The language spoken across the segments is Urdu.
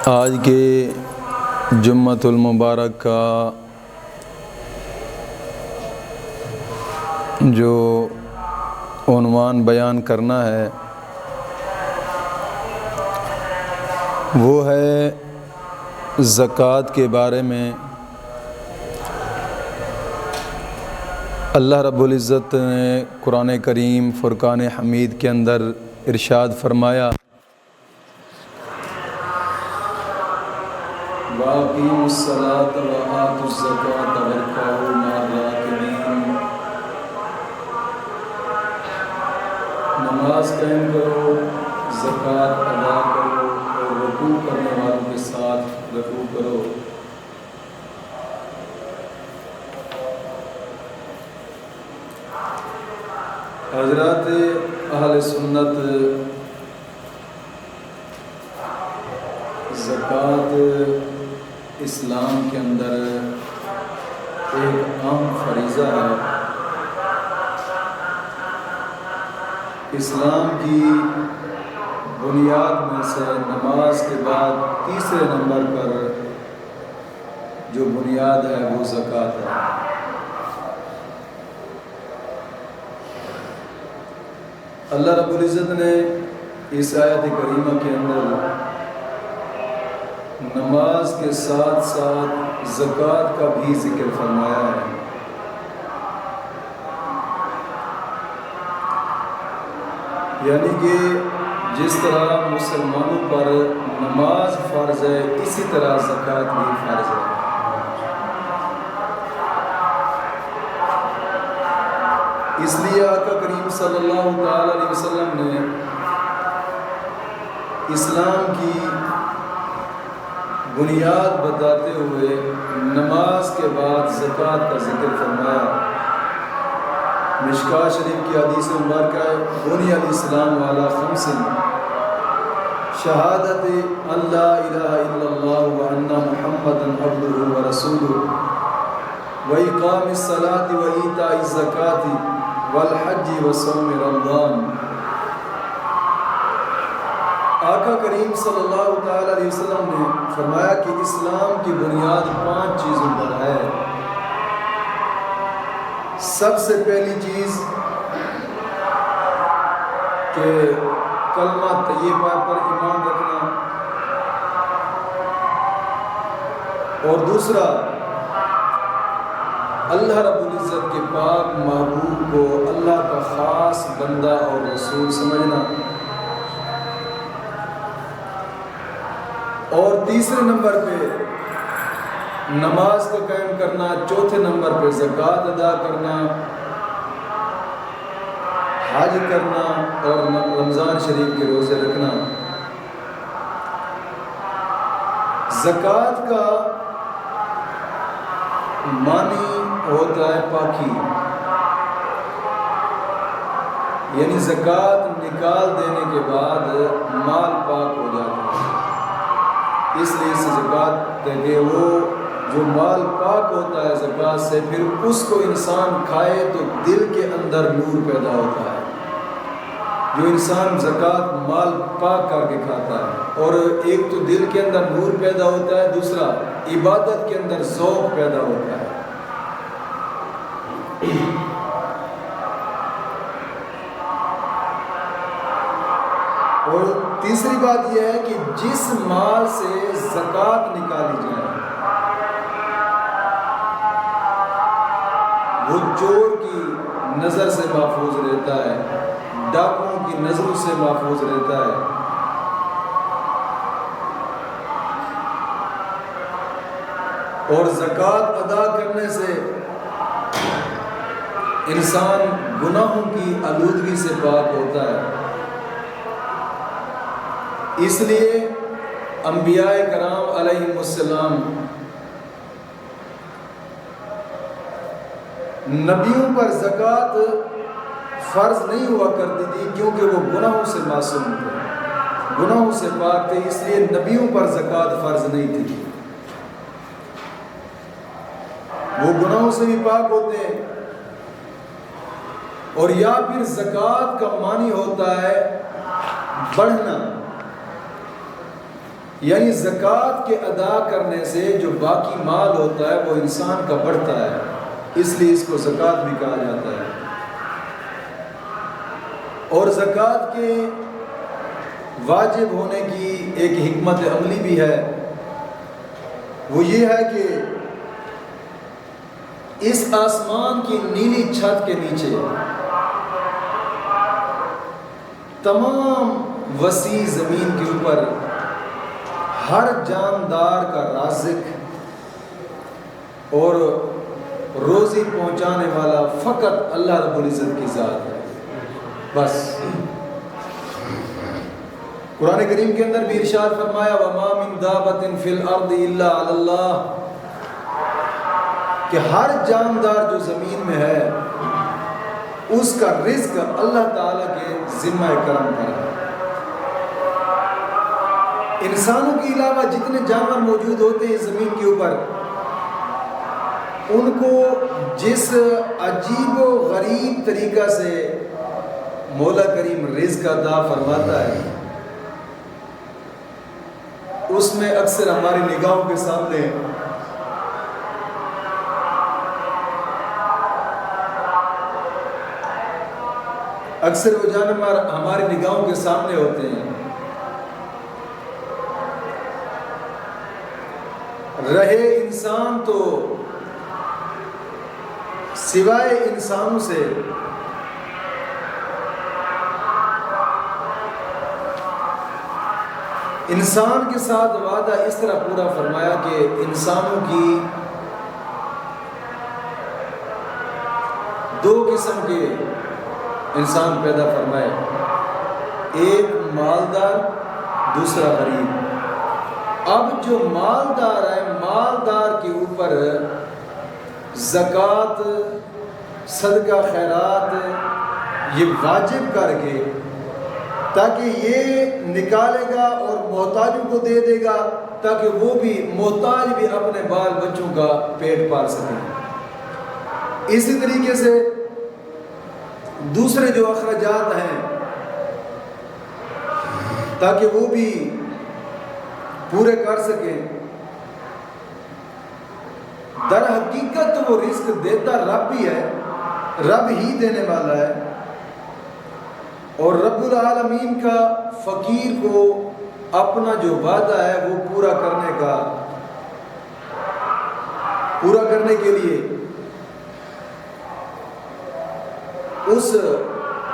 آج کے جمعۃ المبارک کا جو عنوان بیان کرنا ہے وہ ہے زکوٰۃ کے بارے میں۔ اللہ رب العزت نے قرآن کریم فرقان حمید کے اندر ارشاد فرمایا، وَأَقِیمُوا الصَّلَاةَ وَآتُوا الزَّکَاةَ وَارْکَعُوا مَعَ الرَّاکِعِینَ، نماز قائم کرو، زکوٰۃ ادا کرو اور رکوع کرنے والوں کے ساتھ رکوع کرو۔ حضرات اہل سنت زکوٰۃ اسلام کے اندر ایک اہم فریضہ ہے۔ اسلام کی بنیاد میں سے نماز کے بعد تیسرے نمبر پر جو بنیاد ہے وہ زکوٰۃ ہے۔ اللہ رب العزت نے اس آیت کریمہ کے اندر نماز کے ساتھ ساتھ زکوٰۃ کا بھی ذکر فرمایا ہے۔ یعنی کہ جس طرح مسلمانوں پر نماز فرض ہے اسی طرح زکوٰۃ بھی فرض ہے۔ اس لیے آقا کریم صلی اللہ تعالی علیہ وسلم نے اسلام کی بنیاد بتاتے ہوئے نماز کے بعد زکوٰۃ کا ذکر فرمایا۔ مشکاہ شریف کی حدیث مبارکہ ہے، بنی الاسلام علی خمس، شہادت ان لا الہ الا اللہ وان محمدا عبدہ ورسولہ واقام الصلاۃ وایتاء الزکاۃ والحج وصوم رمضان۔ آقا کریم صلی اللہ تعالی علیہ وسلم نے فرمایا کہ اسلام کی بنیاد 5 چیزوں پر ہے۔ سب سے پہلی چیز کہ کلمہ طیبہ پر ایمان رکھنا، اور دوسرا اللہ رب العزت کے پاک محبوب کو اللہ کا خاص بندہ اور رسول سمجھنا، اور تیسرے نمبر پہ نماز کو قائم کرنا، چوتھے نمبر پہ زکوٰۃ ادا کرنا، حج کرنا اور رمضان شریف کے روزے رکھنا۔ زکوٰۃ کا معنی ہوتا ہے پاکی، یعنی زکوٰۃ نکال دینے کے بعد مال پاک ہو جاتا ہے، اس لیے سے زکوٰۃ کہ وہ جو مال پاک ہوتا ہے زکوٰۃ سے، پھر اس کو انسان کھائے تو دل کے اندر نور پیدا ہوتا ہے۔ جو انسان زکوٰۃ مال پاک کر کے کھاتا ہے، اور ایک تو دل کے اندر نور پیدا ہوتا ہے، دوسرا عبادت کے اندر ذوق پیدا ہوتا ہے۔ اور تیسری بات یہ ہے کہ جس مال سے زکوٰۃ نکالی جائے وہ چور کی نظر سے محفوظ رہتا ہے، ڈاکوؤں کی نظروں سے محفوظ رہتا ہے۔ اور زکوٰۃ ادا کرنے سے انسان گناہوں کی آلودگی سے پاک ہوتا ہے۔ اس لیے انبیاء کرام علیہم السلام نبیوں پر زکوٰۃ فرض نہیں ہوا کرتی تھی، کیونکہ وہ گناہوں سے معصوم تھے، گناہوں سے پاک تھے، اس لیے نبیوں پر زکوٰۃ فرض نہیں تھی۔ وہ گناہوں سے بھی پاک ہوتے ہیں۔ اور یا پھر زکوٰۃ کا معنی ہوتا ہے بڑھنا، یعنی زکوٰۃ کے ادا کرنے سے جو باقی مال ہوتا ہے وہ انسان کا بڑھتا ہے، اس لیے اس کو زکوٰۃ بھی کہا جاتا ہے۔ اور زکوٰۃ کے واجب ہونے کی ایک حکمت عملی بھی ہے، وہ یہ ہے کہ اس آسمان کی نیلی چھت کے نیچے تمام وسیع زمین کے اوپر ہر جاندار کا رازق اور روزی پہنچانے والا فقط اللہ رب العزت کی ذات ہے، بس۔ قرآن کریم کے اندر بھی ارشاد فرمایا وَمَا مِن دَابَةٍ فِي الْأَرْضِ إِلَّا عَلَى اللَّهِ، کہ ہر جاندار جو زمین میں ہے اس کا رزق اللہ تعالیٰ کے ذمہ کرم پر ہے۔ انسانوں کے علاوہ جتنے جانور موجود ہوتے ہیں زمین کے اوپر، ان کو جس عجیب و غریب طریقہ سے مولا کریم رزق عطا فرماتا ہے، اس میں اکثر ہماری نگاہوں کے سامنے اکثر وہ جانور ہماری نگاہوں کے سامنے ہوتے ہیں۔ رہے انسان تو سوائے انسانوں سے انسان کے ساتھ وعدہ اس طرح پورا فرمایا کہ انسانوں کی دو قسم کے انسان پیدا فرمائے، ایک مالدار، دوسرا غریب۔ اب جو مالدار ہے، مالدار کے اوپر زکوٰۃ، صدقہ خیرات یہ واجب کر کے، تاکہ یہ نکالے گا اور محتاجوں کو دے دے گا، تاکہ وہ بھی محتاج بھی اپنے بال بچوں کا پیٹ پال سکیں۔ اسی طریقے سے دوسرے جو اخراجات ہیں تاکہ وہ بھی پورے کر سکیں۔ در حقیقت تو وہ رزق دیتا رب ہی ہے، رب ہی دینے والا ہے، اور رب العالمین کا فقیر کو اپنا جو وعدہ ہے وہ پورا کرنے کے لیے اس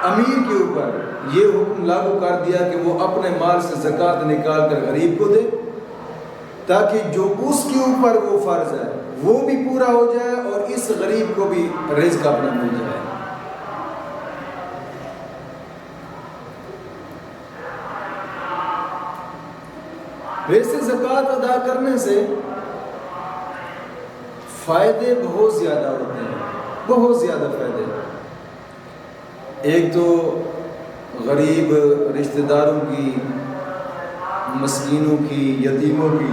امیر کے اوپر یہ حکم لاگو کر دیا کہ وہ اپنے مال سے زکوٰۃ نکال کر غریب کو دے، تاکہ جو اس کے اوپر وہ فرض ہے وہ بھی پورا ہو جائے اور اس غریب کو بھی رزق اپنا مل جائے۔ ویسے زکوٰۃ ادا کرنے سے فائدے بہت زیادہ ہوتے ہیں، بہت زیادہ فائدے۔ ایک تو غریب رشتہ داروں کی، مسکینوں کی، یتیموں کی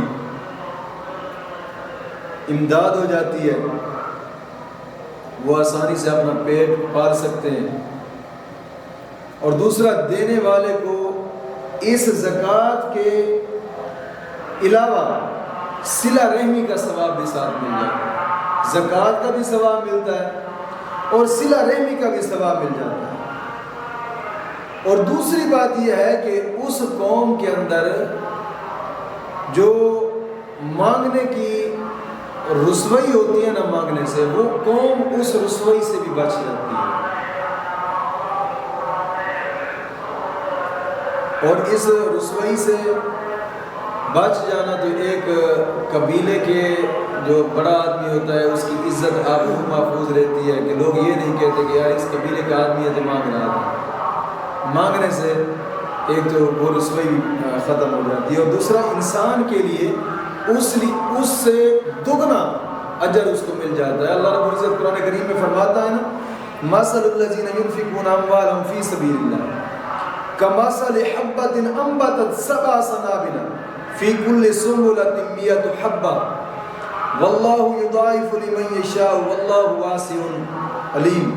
امداد ہو جاتی ہے، وہ آسانی سے اپنا پیٹ پال سکتے ہیں، اور دوسرا دینے والے کو اس زکوٰۃ کے علاوہ صلہ رحمی کا ثواب بھی ساتھ مل جاتا ہے۔ زکوٰۃ کا بھی ثواب ملتا ہے اور صلہ رحمی کا بھی ثواب مل جاتا ہے۔ اور دوسری بات یہ ہے کہ اس قوم کے اندر جو مانگنے کی رسوائی ہوتی ہے نہ مانگنے سے، وہ قوم اس رسوائی سے بھی بچ جاتی ہے۔ اور اس رسوائی سے بچ جانا تو ایک قبیلے کے جو بڑا آدمی ہوتا ہے اس کی عزت آبرو محفوظ رہتی ہے، کہ لوگ یہ نہیں کہتے کہ یار اس قبیلے کا آدمی ہے جو مانگ رہا تھا۔ مانگنے سے ایک تو وہ رسوائی ختم ہو جاتی ہے، اور دوسرا انسان کے لیے اس سے دگنا اجر اس کو مل جاتا ہے۔ اللہ رب العزت قرآن کریم میں فرماتا ہے نا، مثل الذین ينفقون اموالهم فی سبیل اللہ کمثل حبۃ انبتت سبع سنابل فی کل سنبلۃ مئۃ حبۃ واللہ یضاعف لمن یشاء واللہ واسع علیم۔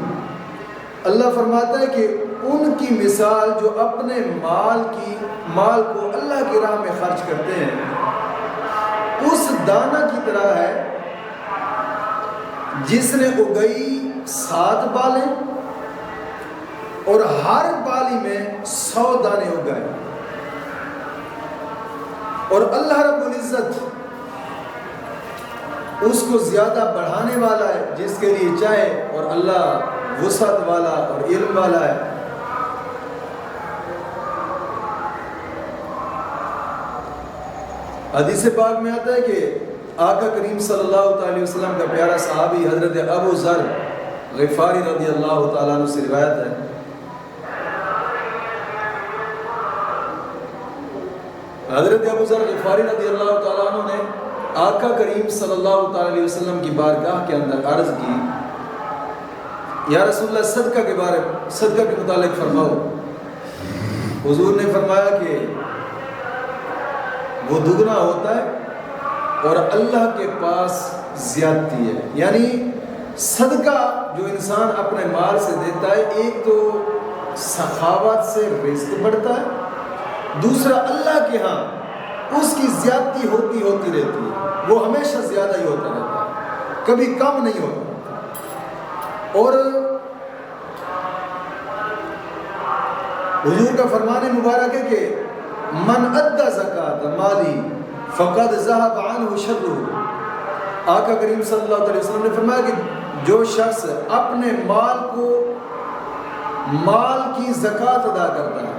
اللہ فرماتا ہے کہ ان کی مثال جو اپنے مال کو اللہ کی راہ میں خرچ کرتے ہیں اس دانہ کی طرح ہے جس نے اگئی 7 بالیں اور ہر بالی میں 100 دانے اگائے، اور اللہ رب العزت اس کو زیادہ بڑھانے والا ہے جس کے لیے چاہے، اور اللہ وسعت والا اور علم والا ہے۔ حدیث پاک میں آتا ہے کہ آقا کریم صلی اللہ تعالی وسلم کا پیارا صحابی حضرت ابو ذر غفاری رضی اللہ تعالیٰ عنہ سے روایت ہے، حضرت ابو ذر غفاری رضی اللہ تعالیٰ عنہ نے آقا کریم صلی اللہ تعالی وسلم کی بارگاہ کے اندر عرض کی، یا رسول اللہ صدقہ کے متعلق فرماؤ۔ حضور نے فرمایا کہ وہ دگنا ہوتا ہے اور اللہ کے پاس زیادتی ہے، یعنی صدقہ جو انسان اپنے مال سے دیتا ہے، ایک تو سخاوت سے رزق بڑھتا ہے، دوسرا اللہ کے ہاں اس کی زیادتی ہوتی رہتی ہے، وہ ہمیشہ زیادہ ہی ہوتا رہتا ہے، کبھی کم نہیں ہوتا۔ اور حضور کا فرمان مبارک ہے کہ من ادى زکات مالی فقد ذهب عنه شره۔ آقا کریم صلی اللہ علیہ وسلم نے فرمایا کہ جو شخص اپنے مال کی زکات ادا کرتا ہے،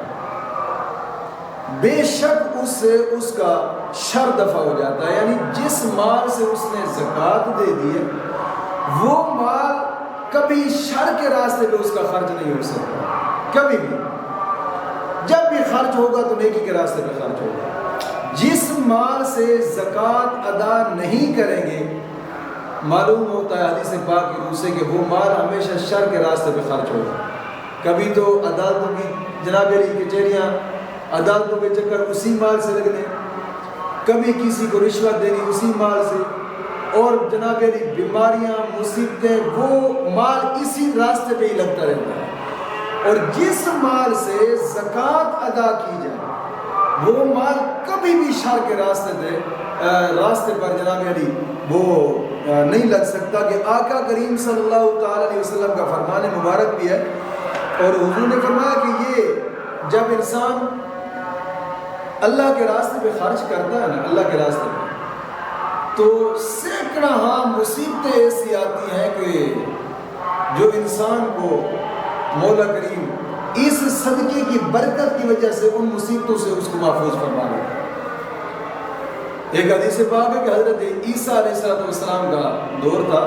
بے شک اس سے اس کا شر دفع ہو جاتا ہے، یعنی جس مال سے اس نے زکات دے دی ہے وہ مال کبھی شر کے راستے پہ اس کا خرچ نہیں ہو سکتا، کبھی بھی۔ جب بھی خرچ ہوگا تو نیکی کے راستے پہ خرچ ہوگا۔ جس مال سے زکات ادا نہیں کریں گے، معلوم ہوتا ہے حدیث پاک کی روح سے کہ وہ مال ہمیشہ شر کے راستے پہ خرچ ہوگا۔ کبھی تو عدالتوں کی جناب علی کچہریاں، عدالتوں کے چکر اسی مال سے لگنے، کبھی کسی کو رشوت دینی اسی مال سے، اور جناب علی بیماریاں، مصیبتیں، وہ مال اسی راستے پہ ہی لگتا رہتا ہے۔ اور جس مال سے زکات ادا کی جائے وہ مال کبھی بھی شر کے راستے پر جناب علی وہ نہیں لگ سکتا، کہ آقا کریم صلی اللہ تعالی علیہ وسلم کا فرمان مبارک بھی ہے۔ اور حضور نے فرمایا کہ یہ جب انسان اللہ کے راستے پہ خرچ کرتا ہے نا، اللہ کے راستے پہ، تو سینکڑا مصیبتیں ایسی آتی ہیں کہ جو انسان کو مولا کریم اس صدقے کی برکت کی وجہ سے ان مصیبتوں سے اس کو محفوظ فرما رہا ہے۔ ایک حدیث پاک ہے کہ حضرت عیسیٰ علیہ السلام کا دور تھا۔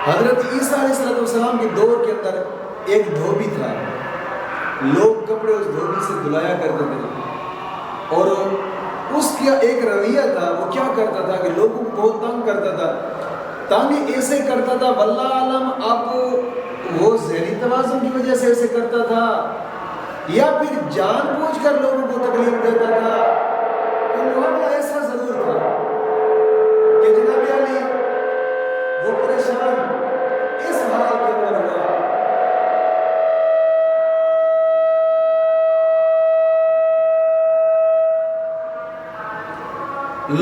حضرت عیسیٰ علیہ السلام کے دور کے اندر ایک دھوبی تھا، لوگ کپڑے اس دھوبی سے دھلایا کرتے تھے، اور اس کا ایک رویہ تھا، وہ کیا کرتا تھا کہ لوگوں کو بہت تنگ کرتا تھا۔ تنگ ایسے کرتا تھا واللہ عالم، آپ وہ ذہنی توازن کی وجہ سے ایسے کرتا تھا یا پھر جان بوجھ کر لوگوں کو تکلیف دیتا تھا، تو معاملہ ایسا ضرور تھا کہ جناب علی وہ پریشان اس حال کے اندر ہوا۔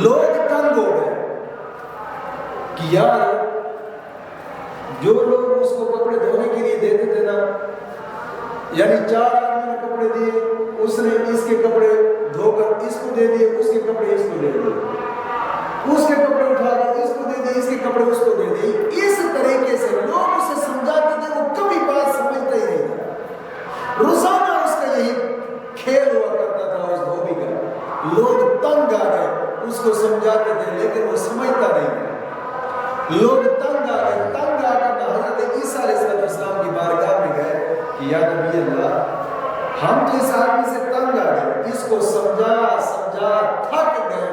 لوگ تنگ ہو گئے کہ یار جو لوگ اس کو کپڑے دھونے کے لیے دیتے تھے نا، یعنی 4 آدمی نے کپڑے دیے، اس نے اس کے کپڑے دھو کر اس کو دے دیے، اس کے کپڑے اس کو دے دیے، اس کے کپڑے اٹھا کر اس کو دے دیے، اس کے کپڑے اس کو دے دیے۔ اس طریقے سے لوگ اسے سمجھاتے تھے، وہ کبھی بات سمجھتا ہی نہیں تھا۔ روزانہ اس کا یہی کھیل ہوا کرتا تھا اس دھوبی کا۔ لوگ تنگ آ گئے، اس کو سمجھاتے تھے لیکن وہ سمجھتا نہیں تھا۔ لوگ تنگ آ گئے، تنگ آ کر حضرت عیسیٰ علیہ السلام کی بارگاہ میں گئے کہ یا نبی اللہ، ہم تو اس آدمی سے تنگ آ گئے، اس کو سمجھا تھک گئے،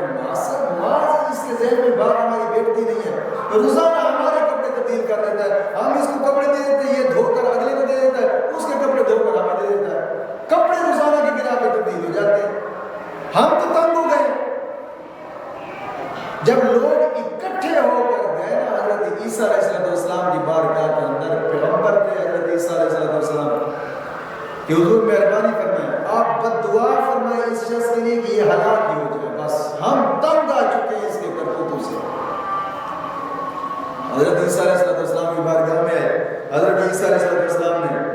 ماض اس کے ذہن میں بات ہماری بیٹھتی نہیں ہے، روزانہ ہمارے کپڑے تبدیل کر دیتا ہے، ہم اس کو کپڑے دے دیتے ہیں، یہ دھو کر اگلے کو دے دیتا ہے، اس کے کپڑے دھو کر ہمیں دے دیتا ہے، کپڑے روزانہ کی بنا پہ تبدیل ہو جاتے ہیں، ہم تو تنگ ہو گئے۔ جب لوگ اکٹھے ہو کر گئے حضرت عیسیٰ علیہ السلام کی بارگاہ کے اندر، پیغمبر تھے حضرت عیسیٰ علیہ السلام، ہلاک ہی ہو جائے، بس ہم تنگ آ چکے ہیں اس کے کرتوتوں سے۔ حضرت عیسیٰ علیہ السلام کی بارگاہ میں آئے، حضرت عیسیٰ علیہ السلام نے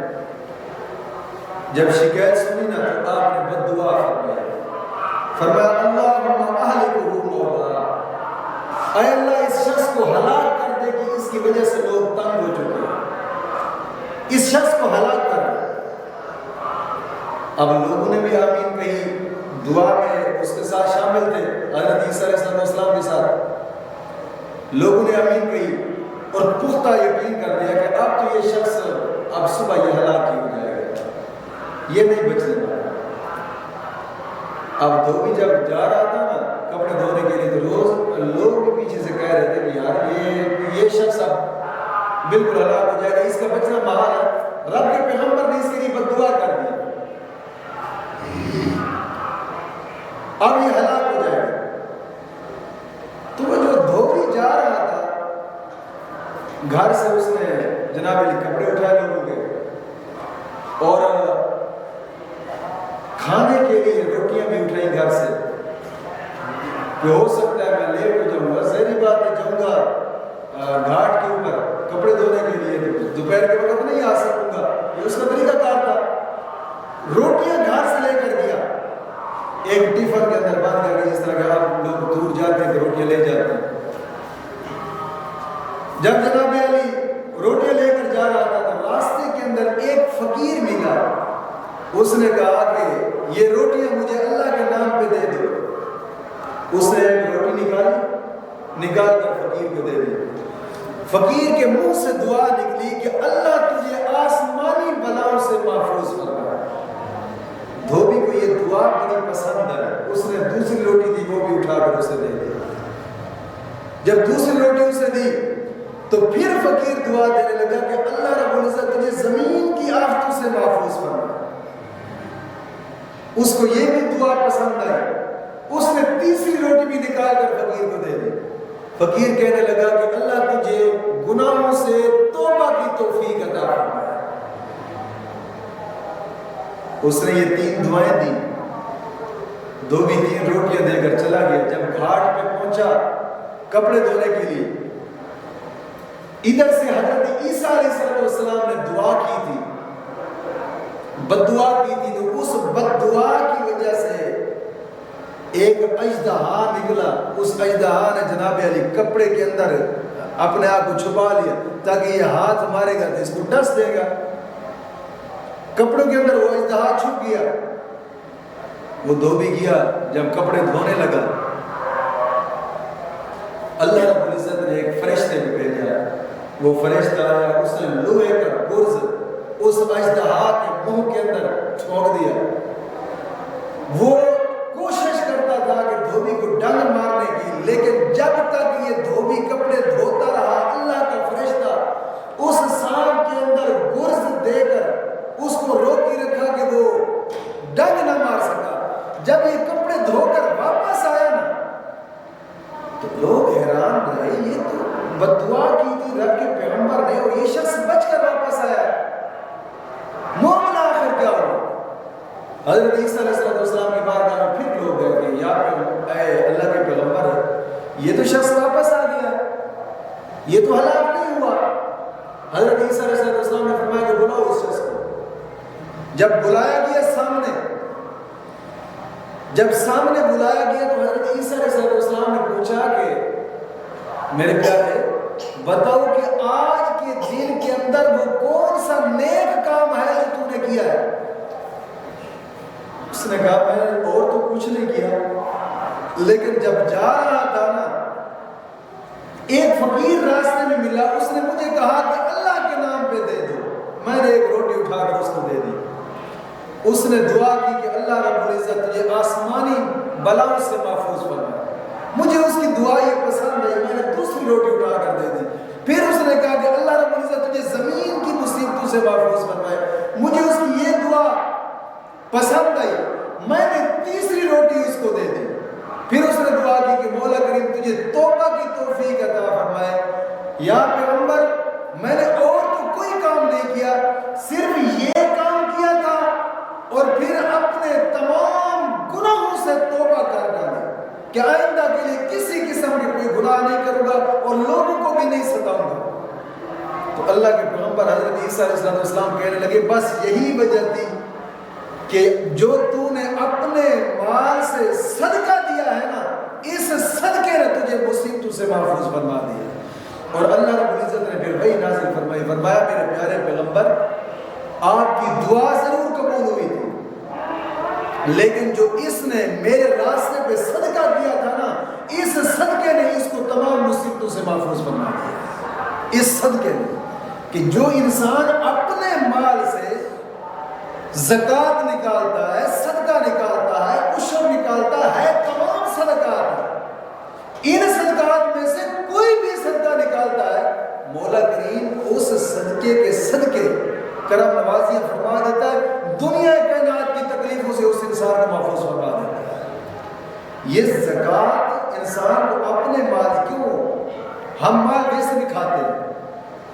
جب شکایت سنی نا تو آپ نے بد دعا فرمایا اللہم اہلکہ مولا، اے اللہ اس شخص کو ہلاک کر دے کہ اس کی وجہ سے لوگ تنگ ہو چکے ہیں، اس شخص کو ہلاک کر دے۔ اب لوگوں نے بھی آمین کہی، دعا میں اس کے ساتھ شامل تھے، حضرت عیسیٰ علیہ السلام کے ساتھ لوگوں نے آمین کہی اور پختہ یقین کر دیا کہ اب تو یہ شخص اب صبح یہ ہلاک ہی ہو جائے گا، یہ نہیں بچنے والا۔ اب دھوبی جب جا رہا تھا نا کپڑے دھونے کے لیے تو روز لوگ بھی پیچھے سے کہہ رہے تھے کہ یار یہ شخص اب بالکل ہلاک ہو جائے گا، اس کا بچنا محال ہے۔ رب کے پیغمبر نے اس کے لیے بد دعا کر دی، اب یہ ہلاک ہو جائے گا۔ تو وہ جو دھوبی جا رہا تھا گھر سے، اس نے جناب علی کپڑے اٹھائے لوگوں کے اور کھانے کے لیے روٹیاں بھی اٹھائی گھر سے کہ ہو سکتا ہے میں لیٹ ہو جاؤں گا، ظاہری بات ہے جاؤں گا گھاٹ کے اوپر کپڑے دھونے کے لیے، دوپہر کے وقت نہیں آ سکوں گا، یہ اس کا طریقہ کار تھا۔ روٹیاں گھر سے لے کر گیا، ایک ٹیفن کے اندر بند کر کے، جس طرح کہ آپ لوگ دور جاتے ہیں تو روٹیاں لے جاتے ہیں۔ جب جناب علی روٹیاں لے کر جا رہا تھا تو راستے کے اندر ایک فقیر ملا، اس نے کہا کہ یہ روٹیاں مجھے اللہ کے نام پہ دے دو۔ اس نے ایک روٹی نکال کر فقیر کو دے دی۔ فقیر کے منہ سے دعا نکلی کہ اللہ تجھے آسمانی بلاؤں سے محفوظ فرمائے۔ دھوبی کو یہ دعا بڑی پسند ہے، اس نے دوسری روٹی دی، وہ بھی اٹھا کر اسے دے دی۔ جب دوسری روٹی اسے دی تو پھر فقیر دعا دینے لگا کہ اللہ رب العزت تجھے زمین کی آفتوں سے محفوظ فرمائے۔ اس کو یہ بھی دعا پسند آئی، اس نے تیسری روٹی بھی نکال کر فقیر کو دے دی۔ فقیر کہنے لگا کہ اللہ تجھے گناہوں سے توبہ کی توفیق عطا فرمائے۔ اس نے یہ تین دعائیں دی، دھوبی تین روٹیاں دے کر چلا گیا۔ جب گھاٹ پہ پہنچا کپڑے دھونے کے لیے، ادھر سے حضرت عیسیٰ علیہ السلام نے دعا کی تھی، بد دعا کی تھی، تو اس بد دعا کی وجہ سے ایک اژدہا نکلا۔ اس اژدہا نے جناب علی کپڑے کے اندر اپنے آپ کو چھپا لیا تاکہ یہ ہاتھ مارے گا تو اس کو ڈس دے گا۔ کپڑوں کے اندر وہ اژدہا چھپ گیا۔ وہ دھوبی گیا، جب کپڑے دھونے لگا اللہ رب العزت نے ایک فرشتے کو بھیجا۔ وہ فرشتہ آیا، اس نے لوہے کا گرز اس اژدہا کے منہ کے اندر چھوڑ دیا۔ وہ کوشش کرتا تھا کہ دھوبی کو ڈنگ مارنے کی، لیکن جب تک یہ دھوبی کپڑے دھوتا رہا، اللہ کا فرشتہ اس سانپ کے اندر گرز دے کر اس کو روکی رکھا کہ وہ ڈنگ نہ مار سکا۔ جب یہ کپڑے دھو کر واپس آیا نا تو لوگ حیران رہے، یہ تو بد دعا کی تھی رب کے پیغمبر نے اور یہ شخص بچ کر واپس آیا، معاملہ آخر کیا ہوا؟ حضرت عیسیٰ علیہ السلام کی بارگاہ میں پھر لوگ گئے کہ یا اے اللہ کے پیغمبر، یہ تو شخص واپس آ گیا، یہ تو ہلاک نہیں ہوا۔ حضرت عیسیٰ علیہ السلام نے فرمایا کہ بلاؤ اس شخص کو۔ جب بلایا گیا سامنے بلایا گیا تو حضرت عیسیٰ علیہ السلام نے پوچھا کہ میرے پیارے بتاؤ کہ آج کے دن کے اندر وہ کون سا نیک کام ہے جو تو نے کیا ہے؟ اس نے کہا میں اور تو کچھ نہیں کیا، لیکن جب جا رہا تھا نا ایک فقیر راستے میں ملا، اس نے مجھے کہا کہ اللہ کے نام پہ دے دو، میں نے ایک روٹی اٹھا کر اس کو دے دی۔ اس نے دعا کی کہ اللہ رب العزت تجھے آسمانی بلاؤں سے محفوظ فرمائے۔ مجھے اس کی دعا یہ پسند ہے، میں نے دوسری روٹی اٹھا کر دے دی۔ پھر اس نے کہا کہ اللہ رب العزت تجھے زمین کی مصیبتوں سے محفوظ فرمائے۔ مجھے اس کی یہ دعا پسند آئی، میں نے تیسری روٹی اس کو دے دی۔ پھر اس نے دعا کی کہ مولا کریم تجھے توبہ کی توفیق عطا فرمائے۔ یا پیغمبر میں نے اور تو کوئی کام نہیں کیا، صرف یہ کام کیا تھا اور پھر اپنے تمام گناہوں سے توبہ کر کہ آئندہ کے لیے کسی قسم کے کوئی گناہ نہیں کروں گا اور لوگوں کو بھی نہیں ستاؤں گا۔ تو اللہ کے پیغمبر حضرت عیسیٰ علیہ السلام کہنے لگے بس یہی وجہ تھی کہ جو تو نے اپنے مال سے صدقہ دیا ہے نا، اس صدقے نے تجھے مصیبتوں سے محفوظ فرما دیا۔ اور اللہ رب العزت نے پھر وہی نازل فرمائی، فرمایا میرے پیارے پیغمبر آپ کی دعا ضرور قبول ہوئی تھی، لیکن جو اس نے میرے راستے پہ صدقہ کیا تھا نا، اس صدقے نے اس کو تمام مصیبتوں سے محفوظ فرما دیا۔ اس صدقے نے کہ جو انسان اپنے مال سے زکوٰۃ نکالتا ہے، صدقہ نکالتا ہے، عشر نکالتا ہے، تمام صدقات، ان صدقات میں سے کوئی بھی صدقہ نکالتا ہے، مولا کریم اس صدقے کے صدقے کرم نوازیاں فرما دیتا ہے، دنیا کائنات کی تکلیفوں سے اس انسان کو محفوظ فرما دیتا ہے۔ یہ زکوٰۃ انسان کو اپنے مال، کیوں ہم مال ویسے بھی کھاتے ہیں،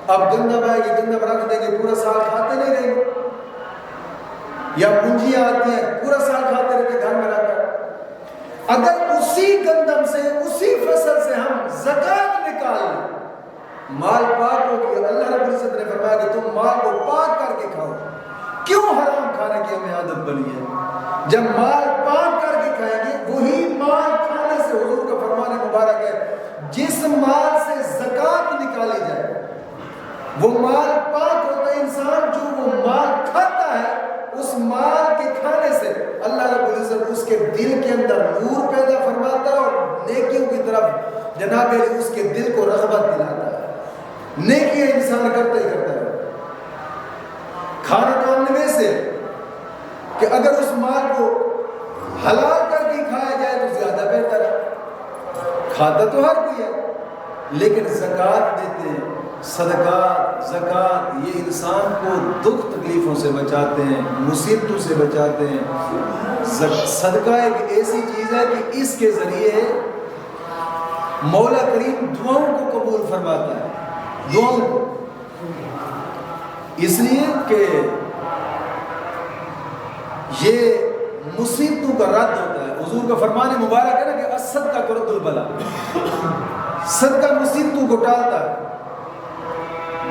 اب گندم آئے گی گندم رکھ دیں گے، پورا سال کھاتے نہیں رہیں گے، یا منجیاں آتی ہیں پورا سال کھاتے رہتے گھر میں رکھ کر۔ اگر اسی گندم سے، اسی فصل سے ہم زکوٰۃ نکال لیں، مال پاک ہو گیا۔ اللہ رب العزت نے فرمایا کہ تم مال کو پاک کر کے کھاؤ۔ کیوں حرام کھانے کی ہمیں عادت بنی ہے؟ جب مال پاک کر کے کھائیں گے، وہی مال کھانے سے، حضور کا فرمان مبارک ہے جس مال سے زکوٰۃ نکالی جائے وہ مال پاک ہوتا ہے۔ انسان جو وہ مال کھاتا ہے، اس مال کے کھانے سے اللہ رب العزت اس کے دل کے اندر نور پیدا فرماتا ہے اور نیکیوں کی طرف جناب اس کے دل کو رغبت دلاتا ہے، نیکیاں انسان کرتا ہی کرتا ہے۔ کھانا تو ہم نے ویسے کہ اگر اس مال کو حلال کر کے کھایا جائے تو زیادہ بہتر ہے، کھاتا تو ہر کوئی ہے، لیکن زکوٰۃ دیتے ہیں، صدقات، زکوٰۃ، یہ انسان کو دکھ تکلیفوں سے بچاتے ہیں، مصیبتوں سے بچاتے ہیں۔ صدقہ ایک ایسی چیز ہے کہ اس کے ذریعے مولا کریم دعاؤں کو قبول فرماتا ہے، دعاؤں کو، اس لیے کہ یہ مصیبتوں کا رد ہوتا ہے۔ حضور کا فرمان مبارک ہے نا کہ الصدقہ کرد البلا، صدقہ مصیبتوں کو ٹالتا ہے،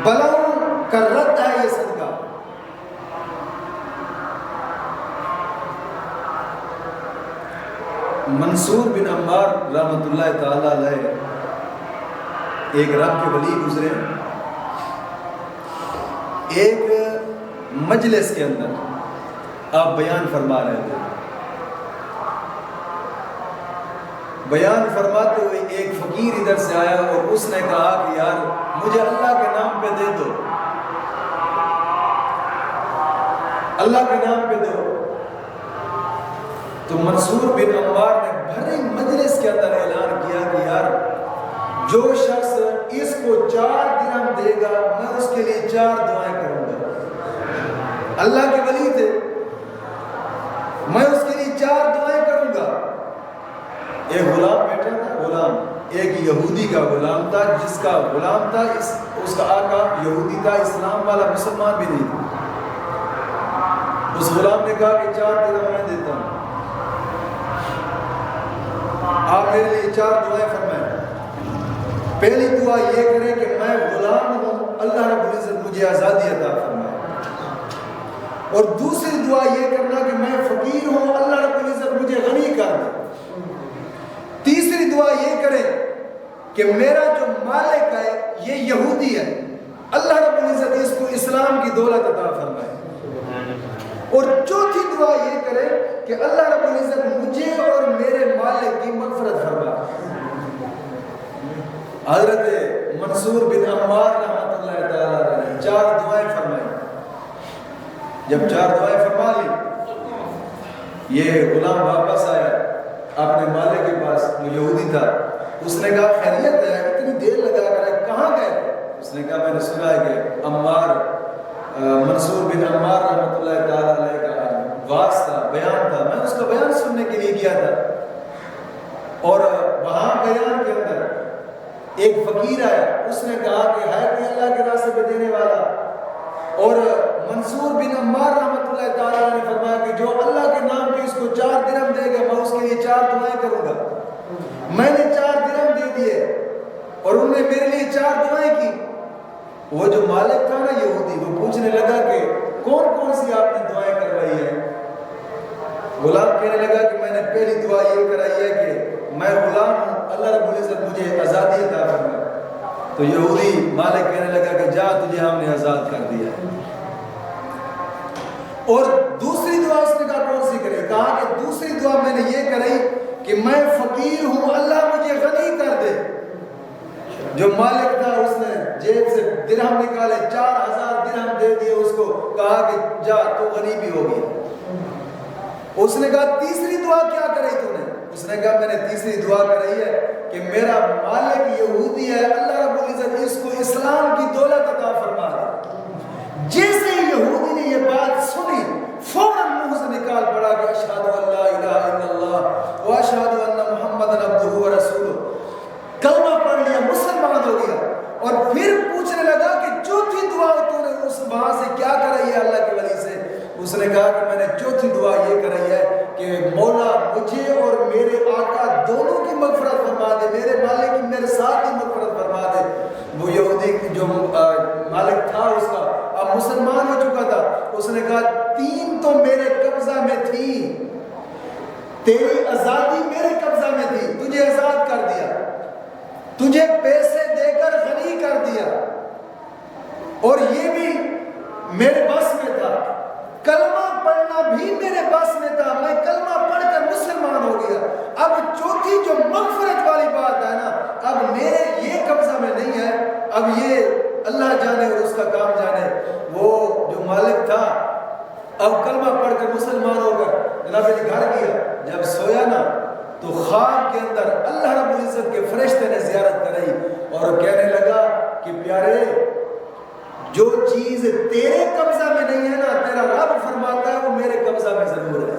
بلاؤں کا رد ہے یہ صدقہ۔ منصور بن عمار رحمۃ اللہ تعالی علیہ ایک رب کے ولی گزرے، ایک مجلس کے اندر آپ بیان فرما رہے تھے، بیان فرماتے ہوئے ایک فقیر ادھر سے آیا اور اس نے کہا کہ یار مجھے اللہ کے نام پہ دے دو، اللہ کے نام پہ دو۔ تو منصور بن عمار نے بھرے مجلس کے اندر اعلان کیا کہ یار جو شخص اس کو 4 درہم دے گا میں اس کے لیے 4 دعائیں کروں گا۔ اللہ کے ولی تھے، میں اس کے لیے 4 دعائیں کروں گا۔ ایک غلام بیٹھا تھا، غلام ایک یہودی کا غلام تھا، جس کا غلام تھا اس کا آقا یہودی تھا، اسلام والا مسلمان بھی نہیں تھا۔ اس غلام نے کہا کہ 4 درہم میں دیتا ہوں، آپ میرے لیے 4 دعائیں فرمائیں۔ پہلی دعا یہ کریں کہ میں غلام ہوں، اللہ رب العزت مجھے آزادی عطا فرمائے، اور دوسری دعا یہ کرنا کہ میں فقیر ہوں، اللہ رب العزت مجھے غنی کر دے۔ تیسری دعا یہ کریں کہ میرا جو مالک ہے یہ یہودی ہے، اللہ رب العزت اس کو اسلام کی دولت عطا فرمائے۔ اور چوتھی دعا یہ کرے کہ اللہ رب العزت مجھے اور میرے مالک کی مغفرت فرمائے۔ حضرت منصور بن عمار رحمۃ اللہ تعالیٰ نے 4 دعائیں فرمائی۔ جب 4 دعائیں فرما لی، یہ غلام واپس آیا اپنے مالک کے پاس، جو یہودی تھا۔ اس نے کہا خیریت ہے، اتنی دیر لگا کر کہاں گئے؟ اس نے کہا میں نے سنا ہے کہ عمار منصور بن عمار رحمۃ اللہ تعالیٰ علیہ کا واعظ تھا، بیان تھا، میں اس کا بیان سننے کے لیے گیا تھا، اور وہاں بیان کے اندر ایک فقیر آیا، اس نے کہا کہ ہے کوئی اللہ کے راستے پہ دینے والا؟ اور منصور بن عمار رحمۃ اللہ تعالیٰ نے فرمایا کہ جو اللہ کے نام پہ اس کو 4 درہم دے گا میں اس کے لیے 4 دعائیں کروں گا۔ میں نے 4 درہم دے دیے اور انہوں نے میرے لیے 4 دعائیں کی. وہ جو مالک تھا نا یہودی، وہ پوچھنے لگا کہ کون کون سی آپ نے دعائیں کروائی ہیں؟ غلام کہنے لگا کہ میں نے پہلی دعا یہ کرائی ہے کہ میں غلام ہوں، اللہ رب العزت مجھے آزادی عطا فرمائے. تو یہودی مالک کہنے لگا کہ جا تجھے ہم نے آزاد کر دیا. اور دوسری دعا اس نے کہا کون سی کرے؟ کہا کہ دوسری دعا میں نے یہ کرائی کہ میں فقیر ہوں، اللہ مجھے غنی کر دے. جو مالک تھا اس نے جیب سے درہم نکالے، 4000 درہم دے دیے اس کو، کہا کہ جا تو غنی بھی ہو گیا. اس نے کہا تیسری دعا کیا کرائی تو نے؟ اس نے کہا میں نے تیسری دعا کرائی ہے کہ میرا مالک یہودی ہے، اللہ رب العزت اس کو اسلام کی دولت عطا فرما دے. جیسے ہی یہودی نے یہ بات سنی، فوراً منہ سے نکال پڑا کہ اشہد ان لا الہ الا اللہ و اشہد ان محمد عبدہ و رسولہ. کلمہ پڑھ لیا، مسلمان ہو گیا. اور پھر پوچھنے لگا کہ چوتھی دعا تو نے اس وہاں سے کیا کرائی ہے اللہ کے ولی سے؟ اس نے کہا کہ میں نے چوتھی دعا یہ کرائی ہے کہ مولا مجھے اور میرے آقا دونوں کی مغفرت فرما دے، میرے مالک کی میرے ساتھ کی مغفرت فرما دے. وہ یہودی جو مالک تھا اس کا اب مسلمان ہو چکا تھا. اس نے کہا 3 تو میرے قبضہ میں تھی، تیری آزادی میرے قبضہ میں تھی، تجھے آزاد کر دیا، تجھے پیسے دے کر غنی کر دیا، اور یہ بھی میرے بس میں تھا. کلمہ پڑھنا بھی میرے بس میں تھا، میں کلمہ پڑھ کر مسلمان ہو گیا. اب چوتھی جو مغفرت والی بات ہے نا، اب میرے یہ قبضہ میں نہیں ہے، اب یہ اللہ جانے اور اس کا کام جانے. وہ جو مالک تھا اب کلمہ پڑھ کر مسلمان ہو کر جناب علی گھر گیا. جب سویا نا تو خواب کے اندر اللہ رب العزت کے فرشتے نے زیارت کرائی اور کہنے لگا کہ پیارے، جو چیز تیرے قبضہ میں نہیں ہے نا، تیرا رب فرماتا ہے وہ میرے قبضہ میں ضرور ہے.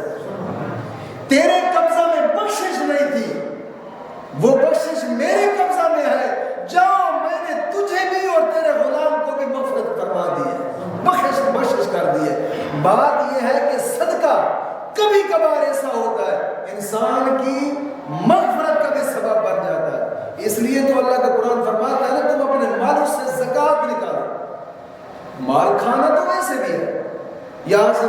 تیرے قبضہ میں بخشش نہیں تھی، وہ بخشش میرے قبضہ میں ہے. جاؤ، میں نے تجھے بھی اور تیرے غلام کو بھی مغفرت فرما دی ہے، بخشش کر دی ہے. بات یہ ہے کہ صدقہ کبھی کبھار ایسا ہوتا ہے انسان کی مغفرت کا بھی سبب بن جاتا ہے. اس لیے تو اللہ کا قرآن فرماتا ہے نا تم اپنے مالوں سے زکوٰۃ نکالو. مال کھانا تو ویسے بھی ہے، یہاں سے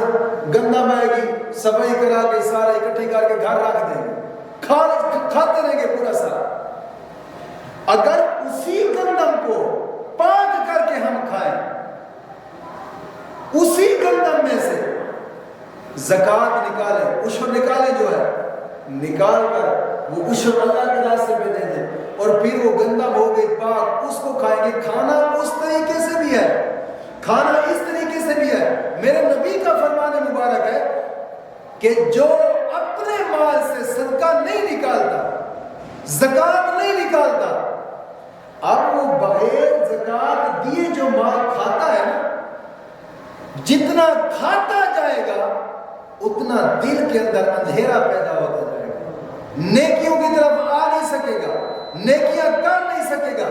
گندم آئے گی صفائی کرا کے سارے اکٹھی کر کے گھر رکھ دیں گے، کھاتے رہیں گے پورا سال. اگر اسی گندم کو پاک کر کے ہم کھائیں، اسی گندم میں سے زکوٰۃ نکالیں، عشر نکالیں، جو ہے نکال کر وہ عشر اللہ کے راستے پہ دے دیں، اور پھر وہ گندم ہو گئی پاک، اس کو کھائیں گے. کھانا اس طریقے سے بھی ہے، کھانا اس طریقے سے بھی ہے. میرے نبی کا فرمان مبارک ہے کہ جو اپنے مال سے صدقہ نہیں نکالتا، زکوٰۃ نہیں نکالتا، اب وہ بغیر زکوٰۃ دیے جو مال کھاتا ہے نا، جتنا کھاتا جائے گا اتنا دل کے اندر اندھیرا پیدا ہوتا جائے گا، نیکیوں کی طرف آ نہیں سکے گا، نیکیاں کر نہیں سکے گا.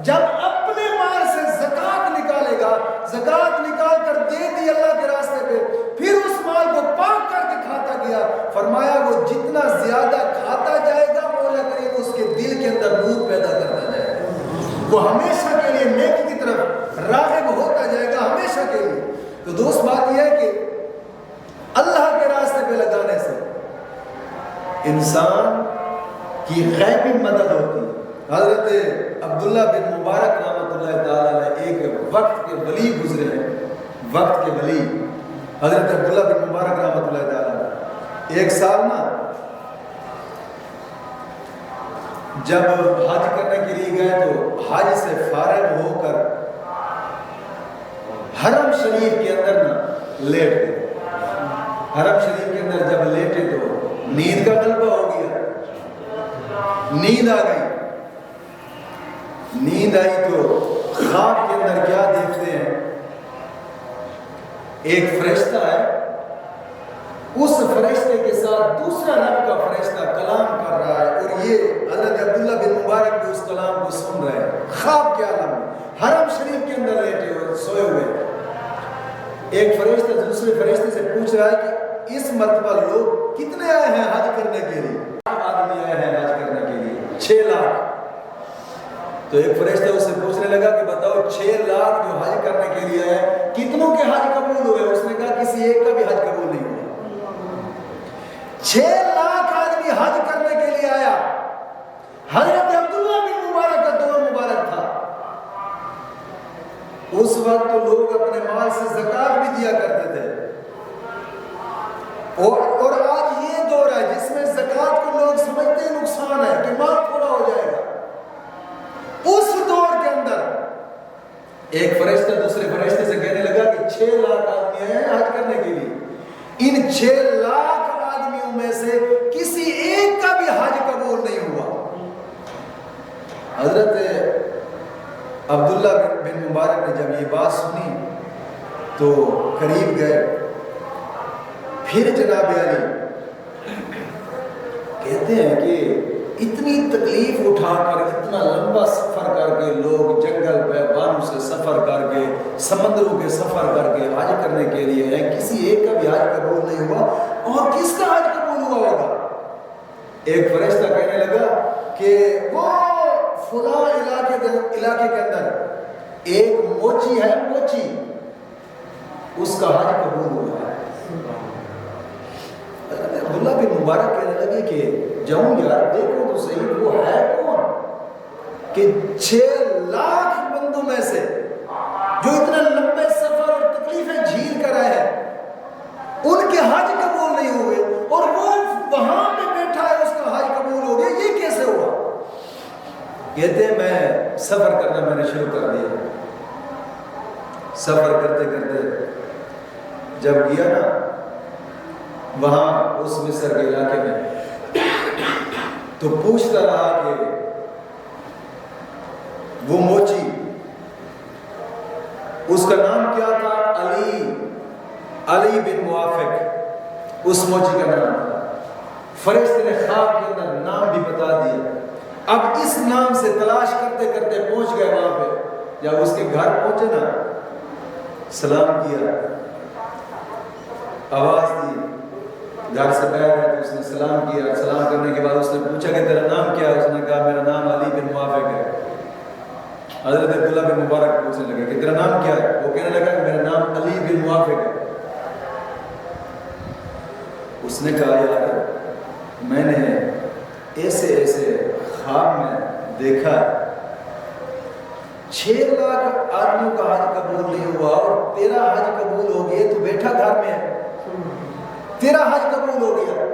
جب اپنے مال سے زکوٰۃ نکالے گا، زکوٰۃ نکال کر دے دی اللہ کے راستے پہ، پھر اس مال کو پاک کر کے کھاتا گیا، فرمایا وہ جتنا زیادہ کھاتا جائے گا مولا کریم اس کے دل کے اندر نور پیدا کرتا جائے گا، وہ ہمیشہ کے لیے نیکی کی طرف راغب ہوتا جائے گا، ہمیشہ کے لیے. تو دوست بات یہ ہے کہ اللہ کے راستے پہ لگانے سے انسان کی غیبی مدد ہوتی ہے. حضرت عبداللہ بن مبارک رحمۃ اللہ تعالیٰ علیہ ایک وقت کے ولی گزرے ہیں، وقت کے ولی حضرت عبداللہ بن مبارک رحمۃ اللہ تعالیٰ علیہ. ایک سال نا جب حج کرنے کے لیے گئے تو حج سے فارغ ہو کر حرم شریف کے اندر نا لیٹ گئے. حرم شریف کے اندر جب لیٹے تو نیند کا غلبہ ہو گیا، نیند آ گئی. نیند آئی تو خواب کے اندر کیا دیکھتے ہیں، ایک فرشتہ ہے، اس فرشتے کے ساتھ دوسرا رب کا فرشتہ کلام کر رہا ہے، اور یہ حضرت عبداللہ بن مبارک بھی اس کلام کو سن رہے ہیں خواب کے عالم میں، حرم شریف کے اندر لیٹے اور سوئے ہوئے. ایک فرشتہ دوسرے فرشتے سے پوچھ رہا ہے کہ اس مرتبہ لوگ کتنے آئے ہیں حج کرنے کے لیے؟ 8 آدمی آئے ہیں حج کرنے کے لیے. تو ایک فرشتہ اس سے پوچھنے لگا کہ بتاؤ 6 لاکھ جو حج کرنے کے لیے آئے کتنوں کے حج قبول ہوئے؟ اس نے کہا کسی ایک کا بھی حج قبول نہیں ہوا۔ 6 لاکھ آدمی حج کرنے کے لیے آیا، حضرت عبداللہ بن مبارک کا دور مبارک تھا۔ اس وقت تو لوگ اپنے مال سے زکات بھی دیا کرتے تھے، اور آج یہ دور ہے جس میں زکات کو لوگ سمجھتے ہیں نقصان ہے کہ مال تھوڑا ہو جائے گا۔ اس دور کے اندر ایک فرشتہ دوسرے فرشتے سے کہنے لگا کہ 6 لاکھ آدمی ہیں حج کرنے کے لیے، ان 6 لاکھ آدمیوں میں سے کسی ایک کا بھی حج قبول نہیں ہوا۔ حضرت عبداللہ بن مبارک نے جب یہ بات سنی تو قریب گئے، پھر جناب علی کہتے ہیں کہ اتنی تکلیف اٹھا کر اتنا لمبا سفر کر کے لوگ جنگل بیابانوں سے سفر کر کے سمندروں کے سفر کر کے حج کرنے کے لیے ہیں، کسی ایک کا بھی حج قبول نہیں ہوا، اور کس کا حج قبول ہوا ہوگا؟ ایک فرشتہ کہنے لگا کہ وہ فلاں علاقے کے اندر ایک موچی ہے، موچی اس کا حج قبول ہوا ہے۔ عبداللہ بن مبارک کہنے لگے کہ جاؤں یار دیکھو تو صحیح وہ ہے کون کہ 6 لاکھ بندوں میں سے جو اتنے لمبے سفر اور تکلیفیں جھیل کر آئے ہیں ان کے حج قبول نہیں ہوئے، اور وہ وہاں پہ بیٹھا ہے اس کا حج قبول ہو گیا، یہ کیسے ہوا؟ کہتے ہیں میں سفر کرنا میں نے شروع کر دیا، سفر کرتے کرتے جب گیا نا وہاں اس مصر کے علاقے میں تو پوچھتا رہا کہ وہ موچی اس کا نام کیا تھا؟ علی بن موافق اس موچی کا نام تھا۔ فرشتے نے خواب کے اندر نام بھی بتا دیا۔ اب اس نام سے تلاش کرتے کرتے پہنچ گئے وہاں پہ، جب اس کے گھر پہنچے نا سلام کیا، آواز دی، گھر سے باہر ہے تو اس نے سلام کیا، سلام کرنے کے بعد اس نے پوچھا کہ تیرا نام کیا ہے؟ اس نے کہا میرا نام علی بن موافق ہے۔ حضرت عبداللہ بن مبارک پوچھنے لگا کہ تیرا نام کیا ہے؟ وہ کہنے لگا کہ میرا نام علی بن موافق ہے۔ اس نے کہا یار میں نے ایسے ایسے خواب میں دیکھا 6 لاکھ آدمیوں کا حج قبول نہیں ہوا اور تیرا حج قبول ہو گیا، تو بیٹھا گھر میں ہے، تیرا حج قبول ہو گیا،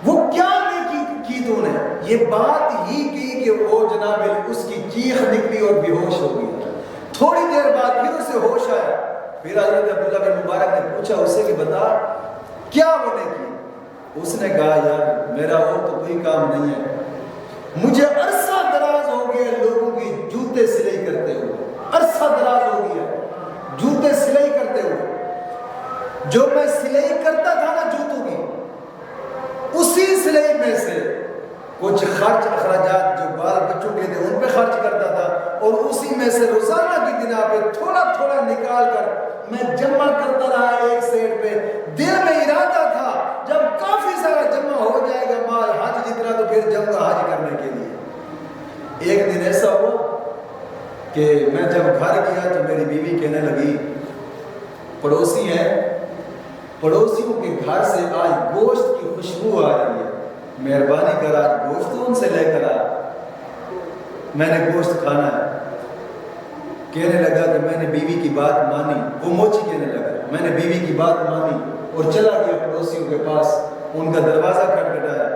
وہ کیا نیکی کی تو نے؟ یہ بات ہی کی کہ وہ جناب اس کی چیخ نکلی اور بے ہوش ہو گئی۔ تھوڑی دیر بعد پھر اسے ہوش آیا، پھر حضرت عبداللہ بن مبارک نے پوچھا اسے کہ بتا کیا وہ نے کی؟ اس نے کہا یار میرا اور تو کوئی کام نہیں ہے، مجھے عرصہ دراز ہو گیا لوگوں کی جوتے سلائی کرتے ہوئے، عرصہ دراز ہو گیا جوتے سلائی کرتے ہوئے، جو میں سلائی کرتا تھا نا جوتوں کی، اسی سلائی میں سے کچھ خرچ اخراجات جو بال بچوں کے تھے ان پہ خرچ کرتا تھا، اور اسی میں سے روزانہ کی بنا پہ تھوڑا تھوڑا نکال کر میں جمع کرتا رہا ایک سیٹ پہ۔ دل میں ارادہ تھا جب کافی سارا جمع ہو جائے گا مال حج جتنا تو پھر جاؤں گا حج کرنے کے لیے۔ ایک دن ایسا ہوا کہ میں جب گھر گیا تو میری بیوی کہنے لگی پڑوسی ہیں، پڑوسیوں کے گھر سے آج گوشت کی خوشبو آ رہی ہے، مہربانی کر آج گوشت ان سے لے کر آ، میں نے گوشت کھانا ہے۔ کہنے لگا کہ میں نے بیوی کی بات مانی، وہ موچی کہنے لگا میں نے بیوی کی بات مانی اور چلا گیا پڑوسیوں کے پاس، ان کا دروازہ کھٹکھٹایا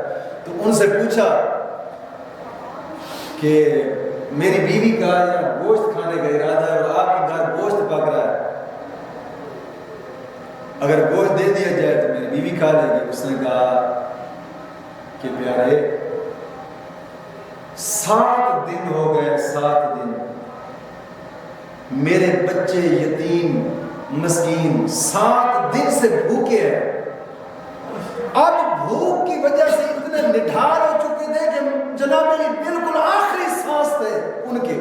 تو ان سے پوچھا کہ میری بیوی کا یہاں گوشت کھانے کا ارادہ ہے اور آپ کے گھر گوشت پک رہا ہے، اگر گوشت دے دیا جائے تو میری بیوی کھا لے گی۔ اس نے کہا کہ پیارے 7 دن ہو گئے، 7 دن میرے بچے یتیم مسکین 7 دن سے بھوکے ہیں، اب بھوک کی وجہ سے اتنے نڈھال ہو چکے تھے کہ جناب علی بالکل آخری سانس تھے ان کے،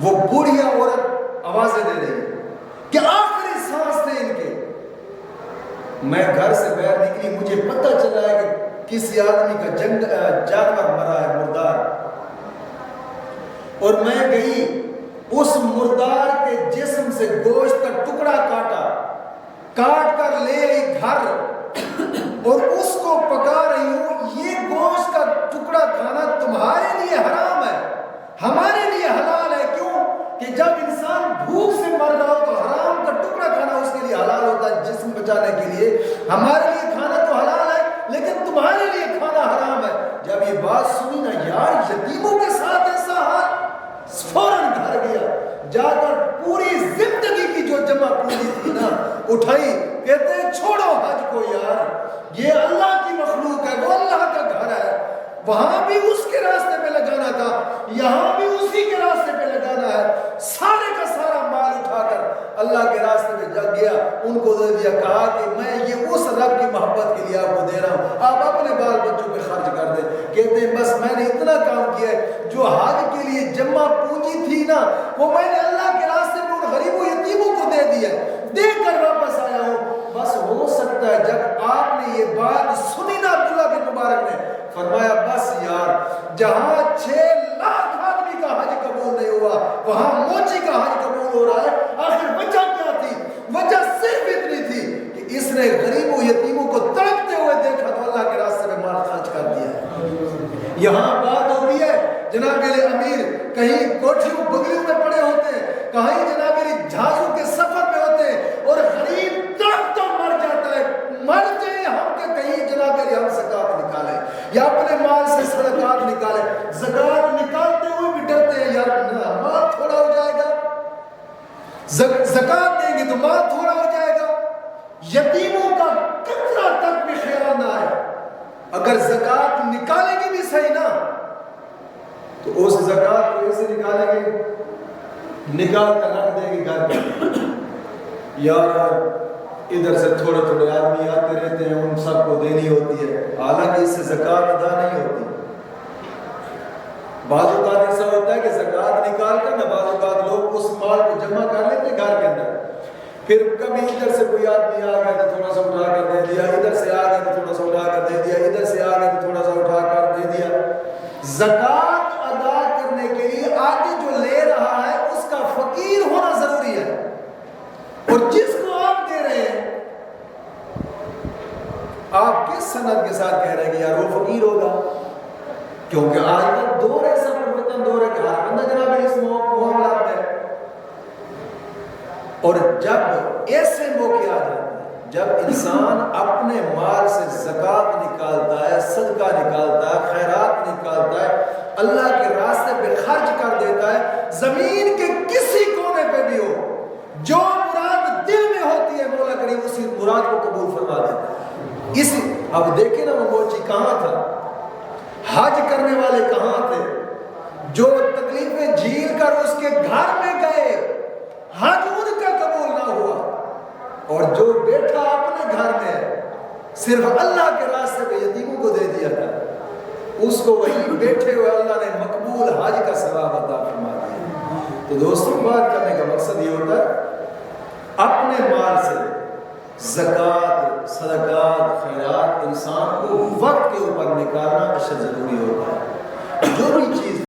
وہ بوڑھیا عورت آوازیں دے رہی کہ آخری سانس تھے ان کے۔ میں گھر سے باہر نکلی، مجھے پتہ چلا ہے کہ کسی آدمی کا جانور مرا ہے، مردار، اور میں گئی اس مردار کے جسم سے گوشت کا ٹکڑا کاٹ کر لے آئی گھر اور اس کو پکا رہی ہوں، یہ گوشت کا ٹکڑا کھانا تمہارے لیے حرام ہے، ہمارے لیے حلال ہے۔ کیوں کہ جب انسان بھوک سے مر رہا ہو تو حرام کا ٹکڑا کھانا اس کے لیے حلال ہوتا ہے جسم بچانے کے لیے، ہمارے لیے کھانا تو حلال ہے لیکن تمہارے لیے کھانا حرام ہے۔ جب یہ بات سنی نا یار، یتیموں کے ساتھ ایسا حال، فوراً گھر گیا، جا کر پوری زندگی کی جو جمع پوری تھی نا اٹھائی، کہتے ہیں چھوڑو حج کو یار، یہ اللہ کی مخلوق ہے، وہ اللہ کا گھر ہے، وہاں بھی اس کے راستے پہ لگانا تھا، یہاں بھی اسی کے راستے پہ لگانا ہے، سارے کا سارا مال اٹھا کر اللہ کے راستے پہ جگ گیا، ان کو دے دیا، کہا کہ میں یہ اس رب کی محبت کے لیے آپ کو دے رہا ہوں، آپ اپنے بال بچوں پہ خرچ کر دیں۔ کہتے ہیں بس میں نے اتنا کام کیا ہے، جو حج کے لیے جمع پونجی تھی نا وہ میں نے اللہ کے راستے پہ ان غریب و یتیموں کو دے دیا، دے کر واپس آیا ہوں۔ بس ہو سکتا ہے جب آپ نے یہ بات سنی نا عبداللہ بن مبارک نے فرمایا بس یار، جہاں 6 لاکھ آدمی کا حج قبول نہیں ہوا وہاں موچی کا حج قبول ہو رہا ہے۔ آخر وجہ کیا تھی؟ وجہ صرف اتنی تھی کہ اس نے غریب و یتیموں کو تڑپتے ہوئے دیکھا تو اللہ کے راستے میں مال خرچ کر دیا۔ یہاں بات ہوتی ہے جناب امیر کہیں کوٹھیوں بگلیوں میں پڑے ہوتے ہیں، کہیں جناب جہازوں کے سفر میں ہوتے ہیں اور غریب تڑپ تو مر جاتا ہے، مر جائے ہم کہ کہیں جناب ہم زکات نکالیں یا اپنے مال سے صدقات نکالیں، زکات نکالتے ہوئے بھی ڈرتے ہیں یار مال تھوڑا ہو جائے گا، زکات دیں گے تو مال تھوڑا ہو جائے گا، یتیموں کا قطرہ تک بھی خیال نہ آئے، اگر زکات نکالیں گے بھی صحیح نا تو اس زکات کو ایسے نکالیں گے، نکال کر رکھ دیں گے گھر پہ، یار ادھر سے تھوڑے تھوڑے آدمی آتے رہتے ہیں ان سب کو دینی ہوتی ہے، حالانکہ اس سے زکات ادا نہیں ہوتی۔ بعض اوقات ایسا ہوتا ہے کہ زکات نکال کر نہ بعض اوقات لوگ اس مال کو جمع کر لیتے گھر کے اندر، پھر کبھی ادھر سے کوئی آدمی آ گیا تو تھوڑا سا اٹھا کر دے دیا، ادھر سے آ گیا تو تھوڑا سا اٹھا کر دے دیا، ادھر سے آ گیا تو تھوڑا سا اٹھا کر دے دیا۔ زکات ادا کرنے کے لیے آگے جو لے رہا ہے اس کا فقیر ہونا ضروری ہے، اور جس کو آپ دے رہے ہیں آپ کس سند کے ساتھ کہہ رہے ہیں کہ یار وہ فقیر ہوگا؟ کیونکہ آج تک دور ایسا پرورتن دور ہے کہ ہر بندہ جناب اس معاملات میں، اور جب ایسے موقع آ جاتے ہیں جب انسان اپنے مال سے زکات نکالتا ہے، صدقہ نکالتا ہے، خیرات نکالتا ہے، اللہ کے راستے پہ خرچ کر دیتا ہے، زمین کے کسی کونے پہ بھی ہو، جو مراد دل میں ہوتی ہے مولا کریم اسی مراد کو قبول فرما دیتا ہے۔ اب دیکھیں نا وہ موچی کہاں تھا، حج کرنے والے کہاں تھے، جو تکلیفیں جھیل کر اس کے گھر میں گئے، حج ان کا قبول نہ ہوا، اور جو بیٹھا اپنے گھر میں صرف اللہ کے راستے پہ یتیموں کو دے دیا تھا، اس کو وہی بیٹھے ہوئے اللہ نے مقبول حج کا ثواب عطا فرما دیا۔ تو دوستوں بات کرنے کا مقصد یہ ہوتا ہے اپنے مال سے زکات، صدقات، خیرات انسان کو وقت کے اوپر نکالنا اشد ضروری ہوتا ہے۔ جو بھی